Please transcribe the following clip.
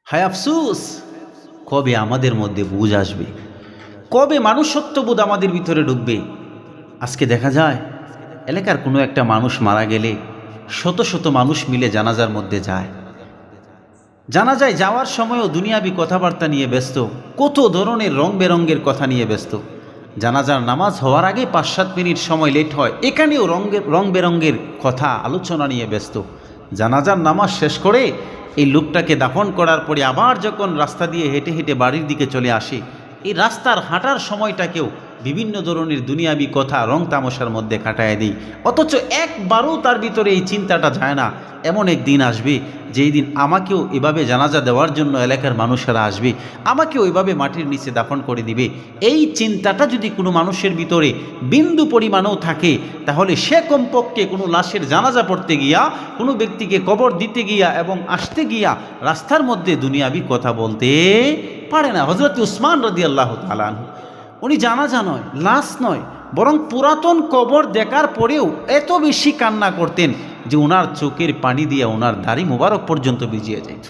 হায় আফসুস, কবে আমাদের মধ্যে বুঝ আসবে, কবে মানুষত্ববোধ আমাদের ভিতরে ঢুকবে। আজকে দেখা যায় এলাকার কোনো একটা মানুষ মারা গেলে শত শত মানুষ মিলে জানাজার মধ্যে যায়। জানাজায় যাওয়ার সময়ও দুনিয়াবি কথাবার্তা নিয়ে ব্যস্ত, কত ধরনের রং বেরঙ্গের কথা নিয়ে ব্যস্ত। জানাজার নামাজ হওয়ার আগে 5-7 মিনিট সময় লেট হয়, এখানেও রং বেরঙ্গের কথা আলোচনা নিয়ে ব্যস্ত। জানাজার নামাজ শেষ করে এই লোকটাকে দাফন করার পরে আবার যখন রাস্তা দিয়ে হেঁটে হেঁটে বাড়ির দিকে চলে আসে, এই রাস্তার হাঁটার সময়টাকেও বিভিন্ন ধরনের দুনিয়াবি কথা রং তামাশার মধ্যে কাটায় দিই, অথচ একবারও তার ভিতরে এই চিন্তাটা যায় না এমন একদিন আসবে যেই দিন আমাকেও এভাবে জানাজা দেওয়ার জন্য এলাকার মানুষেরা আসবে, আমাকেও এভাবে মাটির নিচে দাফন করে দিবে। এই চিন্তাটা যদি কোনো মানুষের ভিতরে বিন্দু পরিমাণও থাকে, তাহলে সে কমপক্ষে কোনো লাশের জানাজা পড়তে গিয়া, কোনো ব্যক্তিকে কবর দিতে গিয়া এবং আসতে গিয়া রাস্তার মধ্যে দুনিয়াবি কথা বলতে পারে না। হযরত উসমান রাদিয়াল্লাহু তাআলা আনহু, উনি জানাজা নয়, লাশ নয়, বরং পুরাতন কবর দেখার পরেও এত বেশি কান্না করতেন যে ওনার চোখের পানি দিয়ে ওনার দাড়ি মোবারক পর্যন্ত ভিজিয়ে যাইত।